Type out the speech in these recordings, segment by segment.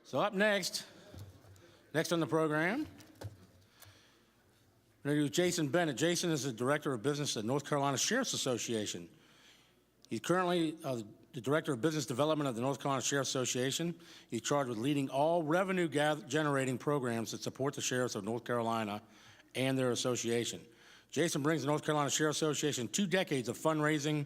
So up next on the program, we're going to do Jason Bennett. Jason is the Director of Business at North Carolina Sheriff's Association. He's currently the Director of Business Development of the North Carolina Sheriff's Association. He's charged with leading all revenue-generating programs that support the sheriffs of North Carolina and their association. Jason brings the North Carolina Sheriff's Association 2 decades of fundraising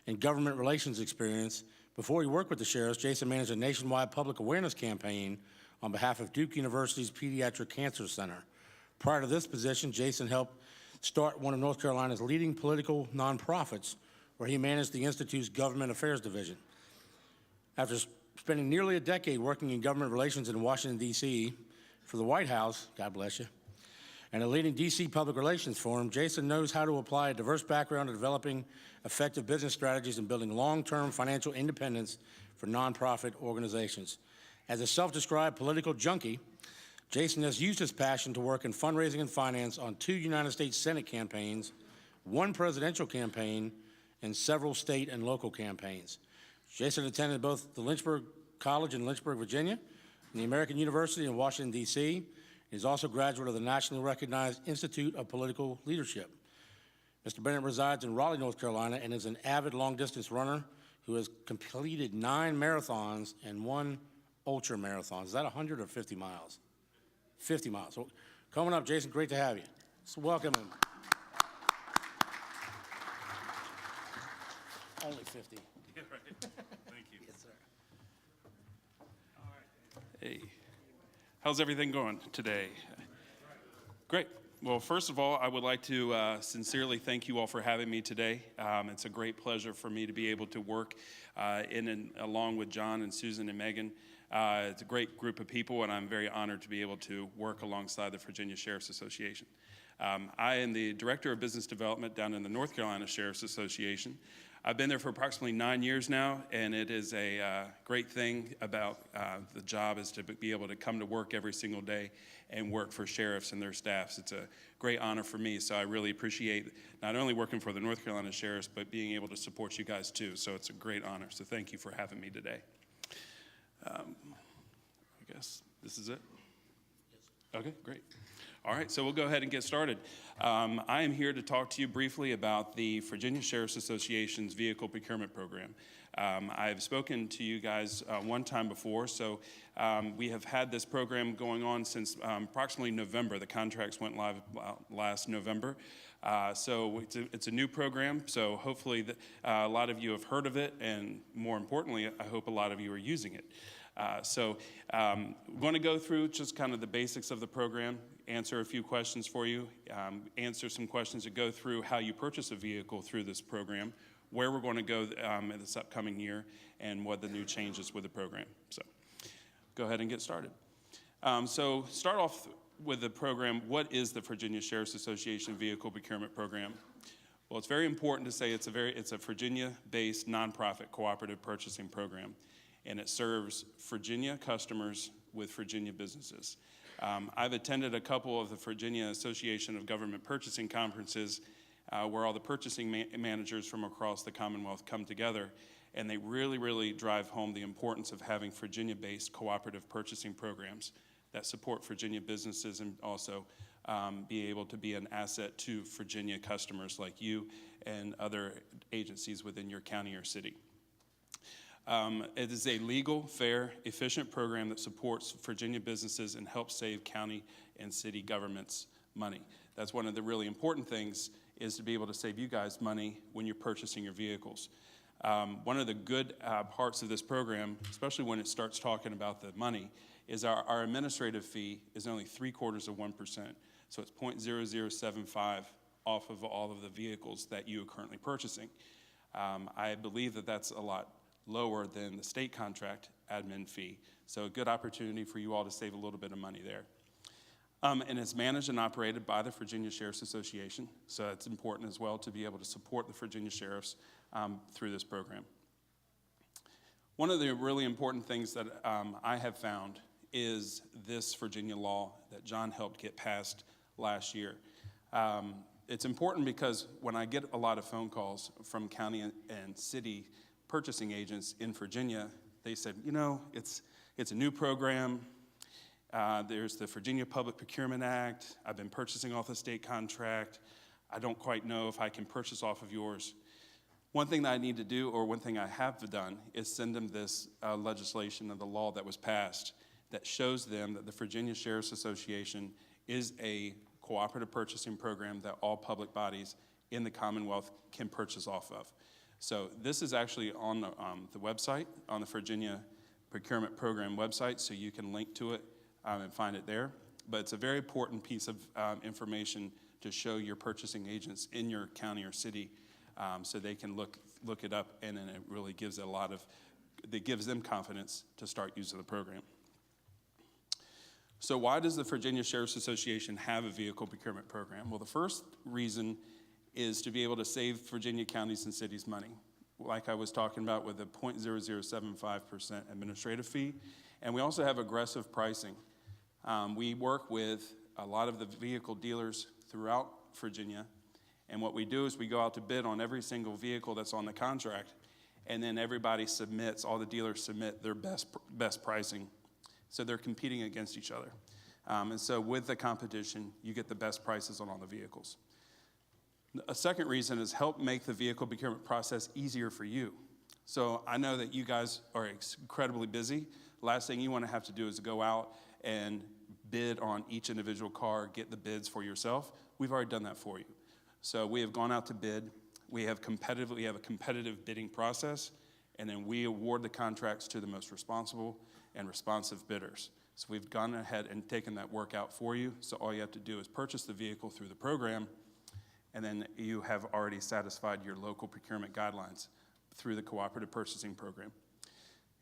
and government relations experience. Before he worked with the sheriffs, Jason managed a nationwide public awareness campaign on behalf of Duke University's Pediatric Cancer Center. Prior to this position, Jason helped start one of North Carolina's leading political nonprofits, where he managed the Institute's Government Affairs Division. After spending nearly a decade working in government relations in Washington, D.C. for the White House, God bless you, and a leading D.C. public relations firm, Jason knows how to apply a diverse background to developing effective business strategies and building long-term financial independence for nonprofit organizations. As a self-described political junkie, Jason has used his passion to work in fundraising and finance on 2 United States Senate campaigns, 1 presidential campaign, and several state and local campaigns. Jason attended both the Lynchburg College in Lynchburg, Virginia, and the American University in Washington, D.C. He is also a graduate of the nationally recognized Institute of Political Leadership. Mr. Bennett resides in Raleigh, North Carolina, and is an avid long-distance runner who has completed 9 marathons and 1 ultra marathon. Is that 100 or 50 miles? 50 miles. So coming up, Jason, great to have you. So welcome him. Only 50. Yeah, right. Thank you. Yes, sir. All right. Hey, how's everything going today? Great. Well, first of all, I would like to sincerely thank you all for having me today. It's a great pleasure for me to be able to work along with John and Susan and Megan. It's a great group of people, and I'm very honored to be able to work alongside the Virginia Sheriff's Association. I am the Director of Business Development down in the North Carolina Sheriff's Association. I've been there for approximately 9 years now, and it is a great thing about the job is to be able to come to work every single day and work for sheriffs and their staffs. It's a great honor for me, so I really appreciate not only working for the North Carolina Sheriffs, but being able to support you guys too. So it's a great honor, so thank you for having me today. I guess this is it? Yes. Okay, great. All right, so we'll go ahead and get started. I am here to talk to you briefly about the Virginia Sheriff's Association's Vehicle Procurement Program. I've spoken to you guys one time before, so we have had this program going on since approximately November. The contracts went live last November. So it's a new program, so hopefully a lot of you have heard of it, and more importantly, I hope a lot of you are using it. I'm going to go through just kind of the basics of the program, answer a few questions for you, answer some questions that go through how you purchase a vehicle through this program, where we're going to go in this upcoming year, and what the new changes with the program. So go ahead and get started. So start off with the program. What is the Virginia Sheriff's Association Vehicle Procurement Program? Well, it's very important to say it's a Virginia-based nonprofit cooperative purchasing program, and it serves Virginia customers with Virginia businesses. I've attended a couple of the Virginia Association of Government Purchasing conferences where all the purchasing managers from across the Commonwealth come together, and they really, really drive home the importance of having Virginia-based cooperative purchasing programs that support Virginia businesses and also be able to be an asset to Virginia customers like you and other agencies within your county or city. It is a legal, fair, efficient program that supports Virginia businesses and helps save county and city governments money. That's one of the really important things, is to be able to save you guys money when you're purchasing your vehicles. One of the good parts of this program, especially when it starts talking about the money, is our administrative fee is only 0.75%. So it's 0.0075 off of all of the vehicles that you are currently purchasing. I believe that that's a lot lower than the state contract admin fee. So a good opportunity for you all to save a little bit of money there. And it's managed and operated by the Virginia Sheriff's Association. So it's important as well to be able to support the Virginia Sheriffs through this program. One of the really important things that I have found is this Virginia law that John helped get passed last year. It's important because when I get a lot of phone calls from county and city purchasing agents in Virginia, they said, you know, it's It's a new program. There's the Virginia Public Procurement Act. I've been purchasing off the state contract. I don't quite know if I can purchase off of yours. One thing that I need to do, or one thing I have done, is send them this legislation of the law that was passed that shows them that the Virginia Sheriff's Association is a cooperative purchasing program that all public bodies in the Commonwealth can purchase off of. So this is actually on the website, on the Virginia Procurement Program website, so you can link to it and find it there. But it's a very important piece of information to show your purchasing agents in your county or city, so they can look it up, and then it really gives it gives them confidence to start using the program. So why does the Virginia Sheriff's Association have a vehicle procurement program? Well, the first reason is to be able to save Virginia counties and cities money, like I was talking about with a 0.0075% administrative fee. And we also have aggressive pricing. We work with a lot of the vehicle dealers throughout Virginia, and what we do is we go out to bid on every single vehicle that's on the contract, and then everybody submits, all the dealers submit their best pricing. So they're competing against each other. And so with the competition, you get the best prices on all the vehicles. A second reason is help make the vehicle procurement process easier for you. So I know that you guys are incredibly busy. Last thing you want to have to do is go out and bid on each individual car, get the bids for yourself. We've already done that for you. So we have gone out to bid. We have a competitive bidding process, and then we award the contracts to the most responsible and responsive bidders. So we've gone ahead and taken that work out for you. So all you have to do is purchase the vehicle through the program, and then you have already satisfied your local procurement guidelines through the cooperative purchasing program.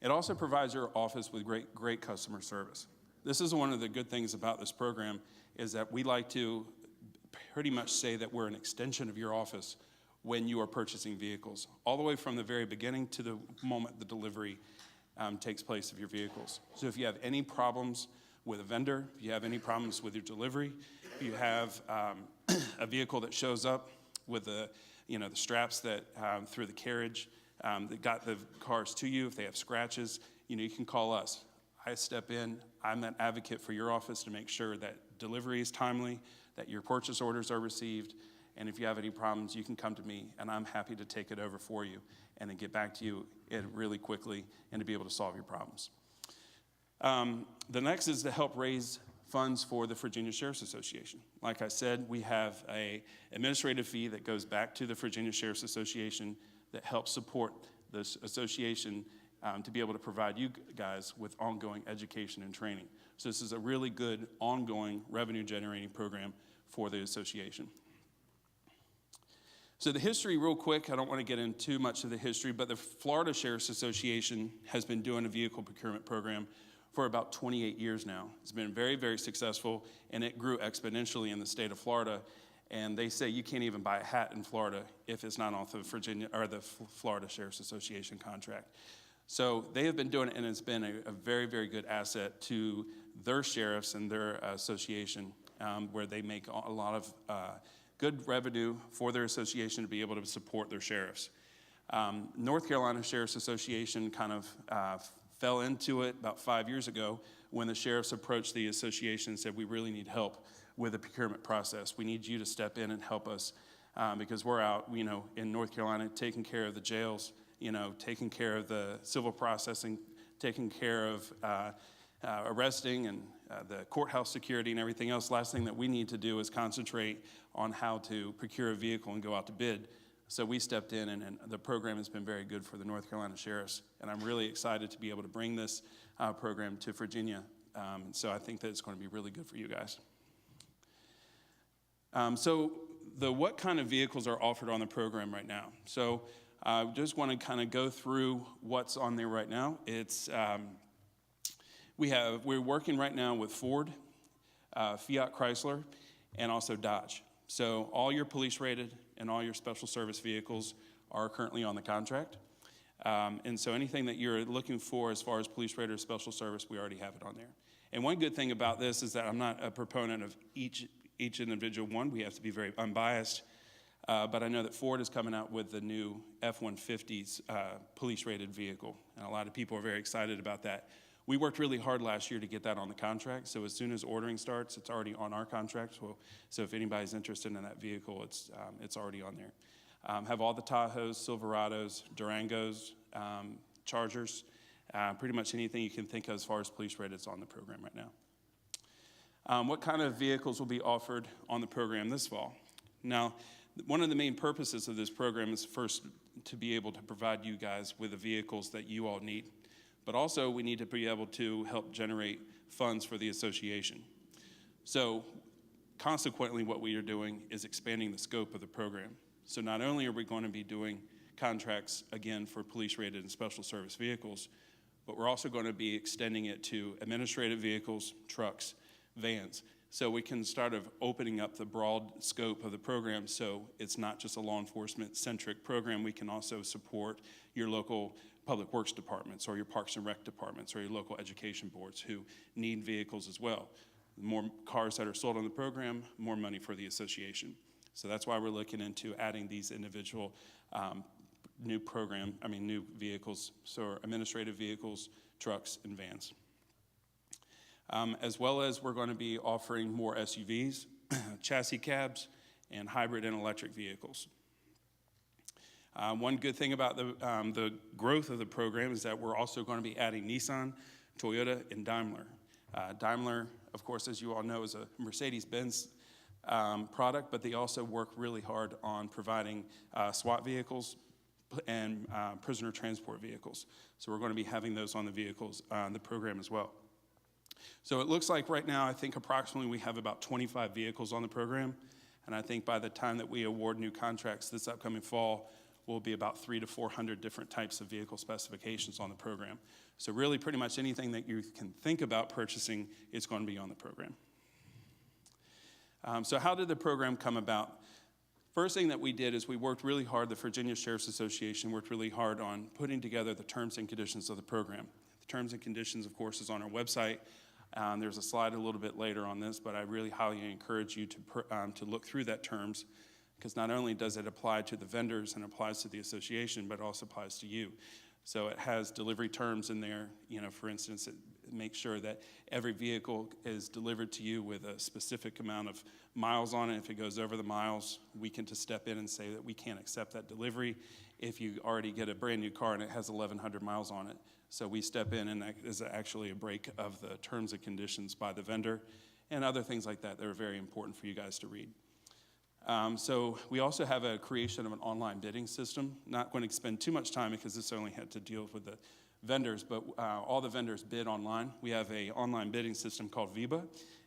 It also provides your office with great customer service. This is one of the good things about this program, is that we like to pretty much say that we're an extension of your office when you are purchasing vehicles, all the way from the very beginning to the moment the delivery takes place of your vehicles. So if you have any problems with a vendor, if you have any problems with your delivery, if you have a vehicle that shows up with the straps that through the carriage that got the cars to you, if they have scratches, you can call us. I step in. I'm that advocate for your office to make sure that delivery is timely, that your purchase orders are received, and if you have any problems, you can come to me, and I'm happy to take it over for you and then get back to you really quickly and to be able to solve your problems. The next is to help raise funds for the Virginia Sheriff's Association. Like I said, we have an administrative fee that goes back to the Virginia Sheriff's Association that helps support this association to be able to provide you guys with ongoing education and training. So this is a really good ongoing revenue generating program for the association. So the history real quick, I don't want to get into too much of the history, but the Florida Sheriff's Association has been doing a vehicle procurement program for about 28 years now. It's been very, very successful, and it grew exponentially in the state of Florida. And they say you can't even buy a hat in Florida if it's not off the Virginia or the Florida Sheriff's Association contract. So they have been doing it, and it's been a very, very good asset to their sheriffs and their association, where they make a lot of good revenue for their association to be able to support their sheriffs. North Carolina Sheriff's Association kind of fell into it about 5 years ago when the sheriffs approached the association and said, we really need help with the procurement process. We need you to step in and help us because we're out, in North Carolina taking care of the jails, taking care of the civil processing, taking care of arresting and the courthouse security and everything else. Last thing that we need to do is concentrate on how to procure a vehicle and go out to bid. So we stepped in, and the program has been very good for the North Carolina sheriffs. And I'm really excited to be able to bring this program to Virginia. So I think that it's going to be really good for you guys. So what kind of vehicles are offered on the program right now? So I just want to kind of go through what's on there right now. It's we're working right now with Ford, Fiat Chrysler, and also Dodge. So all your police rated and all your special service vehicles are currently on the contract. And so anything that you're looking for as far as police rated or special service, we already have it on there. And one good thing about this is that I'm not a proponent of each individual one. We have to be very unbiased. But I know that Ford is coming out with the new F-150s police rated vehicle. And a lot of people are very excited about that. We worked really hard last year to get that on the contract, so as soon as ordering starts, it's already on our contract. So if anybody's interested in that vehicle, it's already on there. Have all the Tahoes, Silverados, Durangos, Chargers, pretty much anything you can think of as far as police rated is on the program right now. What kind of vehicles will be offered on the program this fall? Now, one of the main purposes of this program is first to be able to provide you guys with the vehicles that you all need, but also we need to be able to help generate funds for the association. So consequently, what we are doing is expanding the scope of the program. So not only are we going to be doing contracts, again, for police-rated and special service vehicles, but we're also going to be extending it to administrative vehicles, trucks, vans. So we can start opening up the broad scope of the program so it's not just a law enforcement-centric program. We can also support your local public works departments or your parks and rec departments or your local education boards who need vehicles as well. The more cars that are sold on the program, more money for the association. So that's why we're looking into adding these individual new vehicles, so administrative vehicles, trucks, and vans. As well as we're going to be offering more SUVs, chassis cabs, and hybrid and electric vehicles. One good thing about the growth of the program is that we're also going to be adding Nissan, Toyota, and Daimler. Daimler, of course, as you all know, is a Mercedes-Benz product, but they also work really hard on providing SWAT vehicles and prisoner transport vehicles. So we're going to be having those on the vehicles, the program as well. So it looks like right now, I think approximately we have about 25 vehicles on the program. And I think by the time that we award new contracts this upcoming fall, will be about 300 to 400 different types of vehicle specifications on the program. So really pretty much anything that you can think about purchasing is going to be on the program. So how did the program come about? First thing that we did is we worked really hard, the Virginia Sheriff's Association worked really hard on putting together the terms and conditions of the program. The terms and conditions, of course, is on our website. There's a slide a little bit later on this, but I really highly encourage you to look through that terms, because not only does it apply to the vendors and applies to the association, but it also applies to you. So it has delivery terms in there. For instance, it makes sure that every vehicle is delivered to you with a specific amount of miles on it. If it goes over the miles, we can just step in and say that we can't accept that delivery. If you already get a brand new car and it has 1,100 miles on it, so we step in, and that is actually a break of the terms and conditions by the vendor, and other things like that are very important for you guys to read. So we also have a creation of an online bidding system. Not going to spend too much time because this only had to deal with the vendors, but all the vendors bid online. We have an online bidding system called VIBA,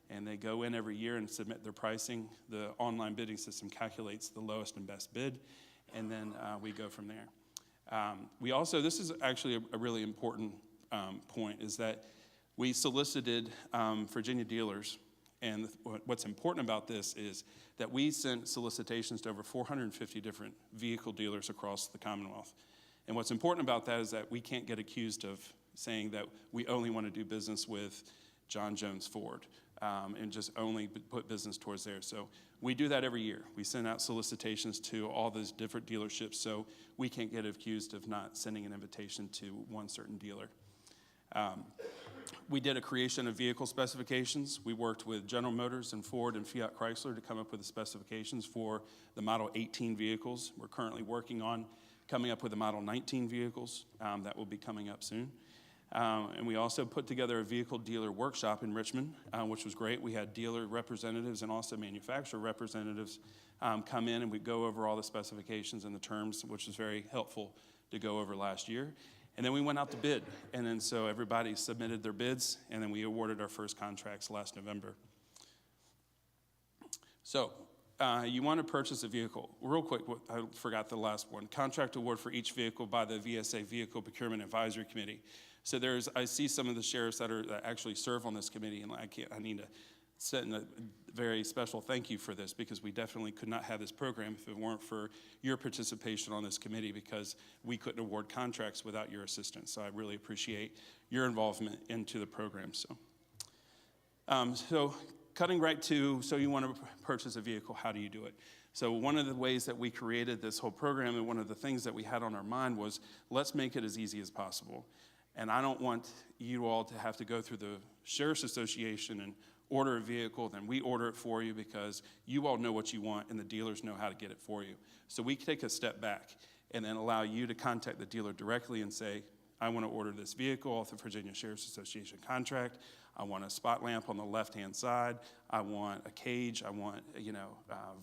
and they go in every year and submit their pricing. The online bidding system calculates the lowest and best bid, and then we go from there. We also, this is actually a really important point, is that we solicited Virginia dealers. And what's important about this is that we sent solicitations to over 450 different vehicle dealers across the Commonwealth. And what's important about that is that we can't get accused of saying that we only want to do business with John Jones Ford and just only put business towards there. So we do that every year. We send out solicitations to all those different dealerships, so we can't get accused of not sending an invitation to one certain dealer. We did a creation of vehicle specifications. We worked with General Motors and Ford and Fiat Chrysler to come up with the specifications for the Model 18 vehicles. We're currently working on coming up with the Model 19 vehicles that will be coming up soon. And we also put together a vehicle dealer workshop in Richmond, which was great. We had dealer representatives and also manufacturer representatives come in, and we go over all the specifications and the terms, which was very helpful to go over last year. And then we went out to bid, and then so everybody submitted their bids, and then we awarded our first contracts last November. So you want to purchase a vehicle. Real quick, I forgot the last one. Contract award for each vehicle by the VSI Vehicle Procurement Advisory Committee. So I see some of the sheriffs that actually serve on this committee, and I need to send a very special thank you for this, because we definitely could not have this program if it weren't for your participation on this committee, because we couldn't award contracts without your assistance. So I really appreciate your involvement into the program. So cutting right to, so you want to purchase a vehicle, how do you do it? So one of the ways that we created this whole program, and one of the things that we had on our mind was, let's make it as easy as possible. And I don't want you all to have to go through the Sheriff's Association and order a vehicle, then we order it for you because you all know what you want and the dealers know how to get it for you. So we take a step back and then allow you to contact the dealer directly and say, I want to order this vehicle off the Virginia Sheriff's Association contract. I want a spot lamp on the left-hand side. I want a cage. I want,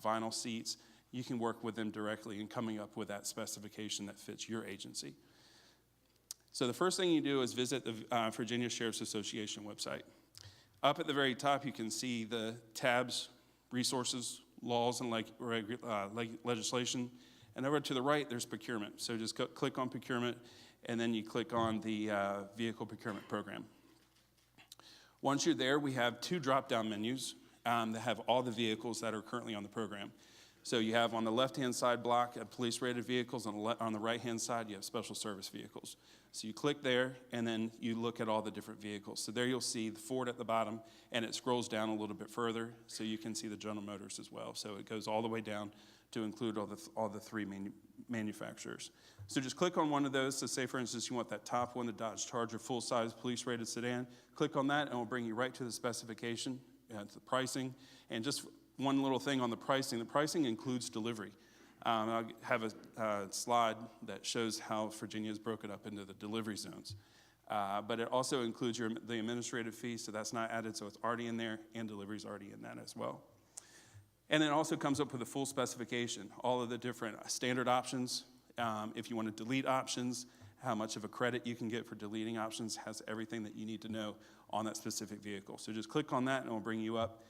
vinyl seats. You can work with them directly in coming up with that specification that fits your agency. So the first thing you do is visit the Virginia Sheriff's Association website. Up at the very top, you can see the tabs, resources, laws, and legislation. And over to the right, there's procurement. So just click on procurement, and then you click on the vehicle procurement program. Once you're there, we have 2 drop-down menus that have all the vehicles that are currently on the program. So you have on the left-hand side block police-rated vehicles, on the right-hand side you have special service vehicles. So you click there, and then you look at all the different vehicles. So there you'll see the Ford at the bottom, and it scrolls down a little bit further, so you can see the General Motors as well. So it goes all the way down to include all the 3 manufacturers. So just click on one of those. So say, for instance, you want that top one, the Dodge Charger full-size police-rated sedan. Click on that, and it'll bring you right to the specification, to the pricing. And just one little thing on the pricing. The pricing includes delivery. I have a slide that shows how Virginia is broken up into the delivery zones. But it also includes the administrative fee, so that's not added, so it's already in there, and delivery is already in that as well. And it also comes up with a full specification, all of the different standard options. If you want to delete options, how much of a credit you can get for deleting options, has everything that you need to know on that specific vehicle. So just click on that, and it will bring you up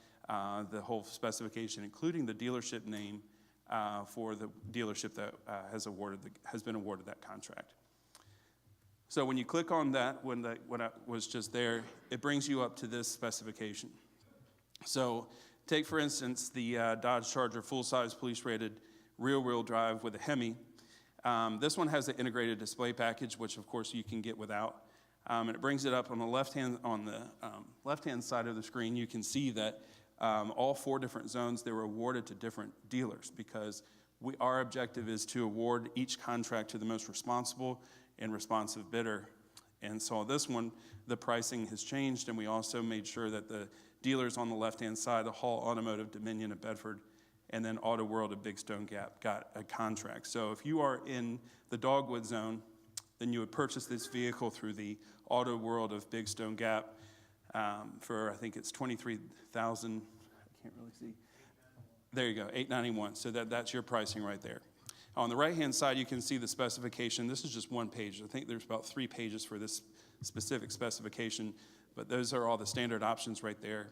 the whole specification, including the dealership name for the dealership that has been awarded that contract. So when you click on that, when it was just there, it brings you up to this specification. So take, for instance, the Dodge Charger full-size police-rated rear-wheel drive with a Hemi. This one has an integrated display package, which of course you can get without. And it brings it up on the left-hand side of the screen. You can see that all 4 different zones, they were awarded to different dealers because our objective is to award each contract to the most responsible and responsive bidder. And so this one, the pricing has changed, and we also made sure that the dealers on the left-hand side, the Hall Automotive, Dominion of Bedford, and then Auto World of Big Stone Gap got a contract. So if you are in the Dogwood zone, then you would purchase this vehicle through the Auto World of Big Stone Gap for, I think it's $23,000, I can't really see. There you go, $891. So that's your pricing right there. On the right-hand side, you can see the specification. This is just one page. I think there's about 3 pages for this specific specification, but those are all the standard options right there.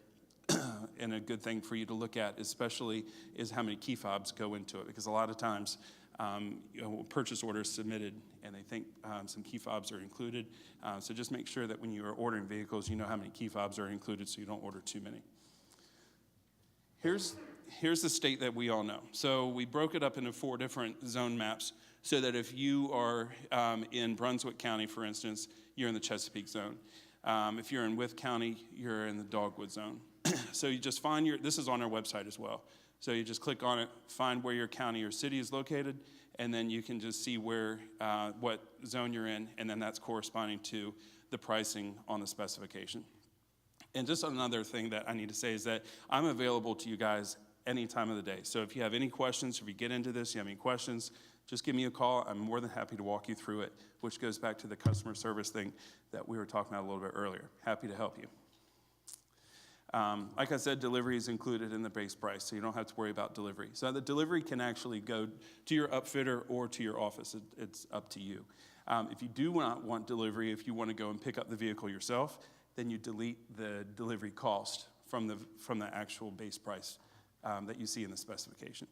And a good thing for you to look at, especially, is how many key fobs go into it, because a lot of times purchase orders submitted and they think some key fobs are included. So just make sure that when you are ordering vehicles, you know how many key fobs are included so you don't order too many. Here's the state that we all know. So we broke it up into 4 different zone maps so that if you are in Brunswick County, for instance, you're in the Chesapeake zone. If you're in Wythe County, you're in the Dogwood zone. So you just find this is on our website as well. So you just click on it, find where your county or city is located, and then you can just see what zone you're in, and then that's corresponding to the pricing on the specification. And just another thing that I need to say is that I'm available to you guys any time of the day. So if you have any questions, if you get into this, you have any questions, just give me a call. I'm more than happy to walk you through it, which goes back to the customer service thing that we were talking about a little bit earlier. Happy to help you. Like I said, delivery is included in the base price, so you don't have to worry about delivery. So the delivery can actually go to your upfitter or to your office. It's up to you. If you do not want delivery, if you want to go and pick up the vehicle yourself, then you delete the delivery cost from the actual base price that you see in the specification.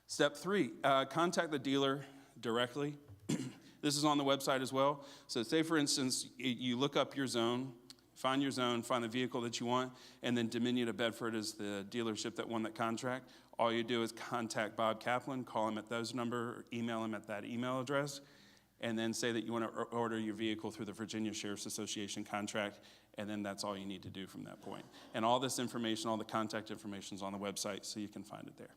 Step 3, contact the dealer directly. This is on the website as well. So say, for instance, you look up your zone, find the vehicle that you want, and then Dominion of Bedford is the dealership that won that contract. All you do is contact Bob Kaplan, call him at those number, or email him at that email address, and then say that you want to order your vehicle through the Virginia Sheriff's Association contract, and then that's all you need to do from that point. And all this information, all the contact information is on the website, so you can find it there.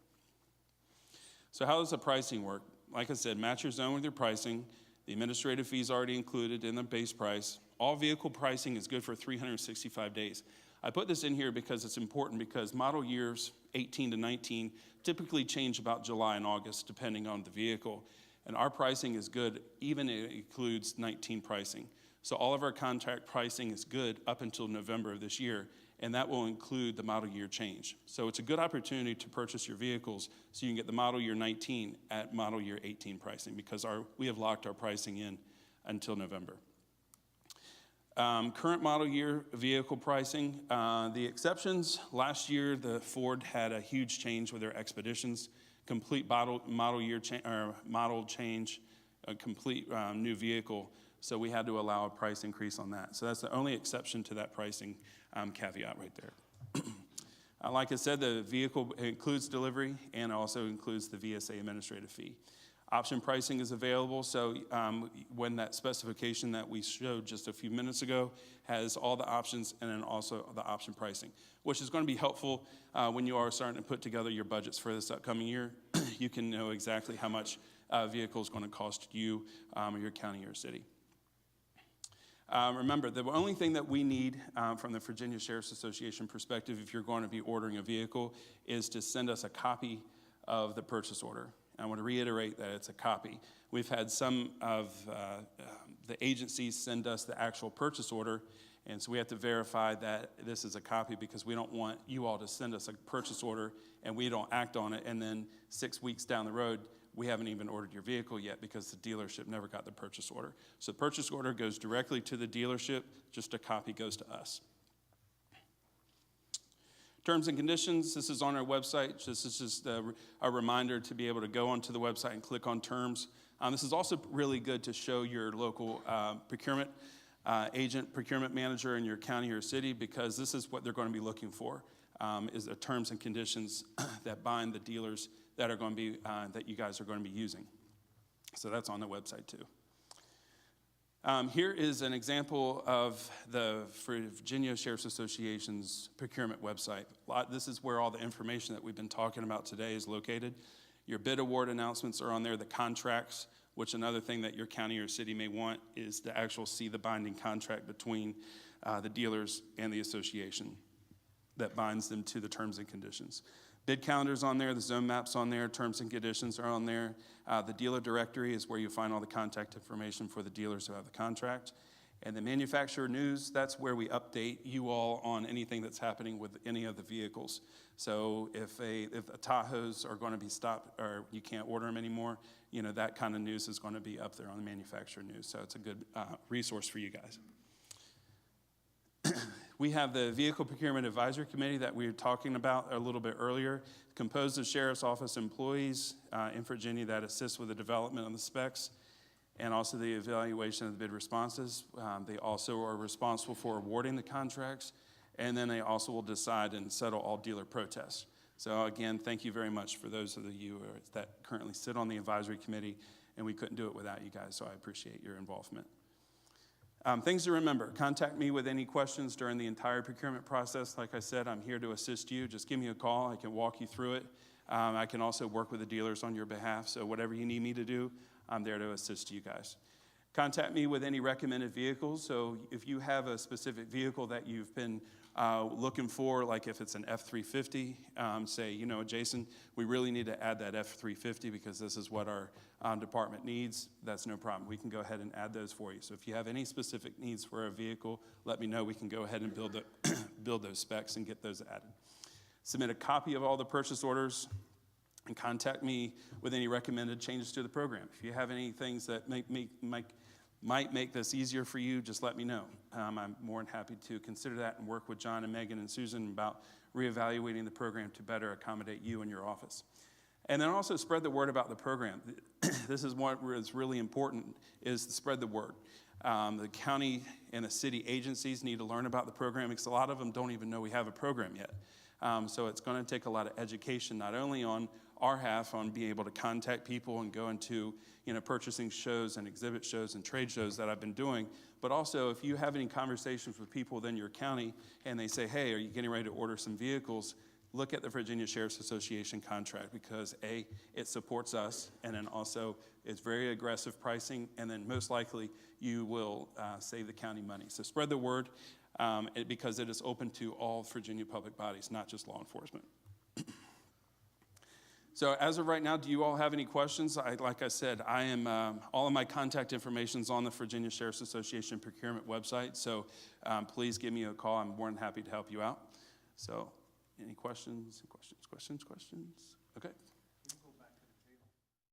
So how does the pricing work? Like I said, match your zone with your pricing. The administrative fee is already included in the base price. All vehicle pricing is good for 365 days. I put this in here because it's important, because model years 18 to 19 typically change about July and August depending on the vehicle. And our pricing is good, even it includes 19 pricing. So all of our contract pricing is good up until November of this year, and that will include the model year change. So it's a good opportunity to purchase your vehicles so you can get the model year 19 at model year 18 pricing, because we have locked our pricing in until November. Current model year vehicle pricing, the exceptions, last year the Ford had a huge change with their Expeditions, complete model change, a complete new vehicle, so we had to allow a price increase on that. So that's the only exception to that pricing caveat right there. Like I said, the vehicle includes delivery and also includes the VSI administrative fee. Option pricing is available, so when that specification that we showed just a few minutes ago has all the options and then also the option pricing, which is going to be helpful when you are starting to put together your budgets for this upcoming year. You can know exactly how much a vehicle is going to cost you or your county or city. Remember, the only thing that we need from the Virginia Sheriff's Association perspective, if you're going to be ordering a vehicle, is to send us a copy of the purchase order. I want to reiterate that it's a copy. We've had some of the agencies send us the actual purchase order, and so we have to verify that this is a copy, because we don't want you all to send us a purchase order and we don't act on it, and then 6 weeks down the road, we haven't even ordered your vehicle yet because the dealership never got the purchase order. So the purchase order goes directly to the dealership, just a copy goes to us. Terms and conditions, this is on our website. This is just a reminder to be able to go onto the website and click on terms. This is also really good to show your local procurement agent, procurement manager in your county or city, because this is what they're going to be looking for, is the terms and conditions that bind the dealers that are going to be, that you guys are going to be using. So that's on the website too. Here is an example of the Virginia Sheriff's Association's procurement website. This is where all the information that we've been talking about today is located. Your bid award announcements are on there, the contracts, which another thing that your county or city may want is to actually see the binding contract between the dealers and the association that binds them to the terms and conditions. Bid calendar's on there, the zone map's on there, terms and conditions are on there. The dealer directory is where you find all the contact information for the dealers who have the contract. And the manufacturer news, that's where we update you all on anything that's happening with any of the vehicles. So if the Tahoes are going to be stopped or you can't order them anymore, you know, that kind of news is going to be up there on the manufacturer news. So it's a good resource for you guys. We have the Vehicle Procurement Advisory Committee that we were talking about a little bit earlier, composed of Sheriff's Office employees in Virginia that assist with the development of the specs and also the evaluation of the bid responses. They also are responsible for awarding the contracts, and then they also will decide and settle all dealer protests. So again, thank you very much for those of you that currently sit on the advisory committee, and we couldn't do it without you guys, so I appreciate your involvement. Things to remember, contact me with any questions during the entire procurement process. Like I said, I'm here to assist you. Just give me a call. I can walk you through it. I can also work with the dealers on your behalf. So whatever you need me to do, I'm there to assist you guys. Contact me with any recommended vehicles. So if you have a specific vehicle that you've been looking for, like if it's an F-350, say, you know, Jason, we really need to add that F-350 because this is what our department needs. That's no problem. We can go ahead and add those for you. So if you have any specific needs for a vehicle, let me know. We can go ahead and build those specs and get those added. Submit a copy of all the purchase orders and contact me with any recommended changes to the program. If you have any things that might make this easier for you, just let me know. I'm more than happy to consider that and work with John and Megan and Susan about reevaluating the program to better accommodate you and your office. And then also spread the word about the program. This is what is really important, is to spread the word. The county and the city agencies need to learn about the program because a lot of them don't even know we have a program yet. So it's going to take a lot of education, not only on our half on being able to contact people and go into, you know, purchasing shows and exhibit shows and trade shows that I've been doing, but also if you have any conversations with people within your county and they say, hey, are you getting ready to order some vehicles? look at the Virginia Sheriff's Association contract because A, it supports us, and then also it's very aggressive pricing, and then most likely you will save the county money. So spread the word because it is open to all Virginia public bodies, not just law enforcement. So as of right now, do you all have any questions? Like I said, I am all of my contact information is on the Virginia Sheriff's Association Procurement website. So please give me a call. I'm more than happy to help you out. So any questions? Questions? Okay.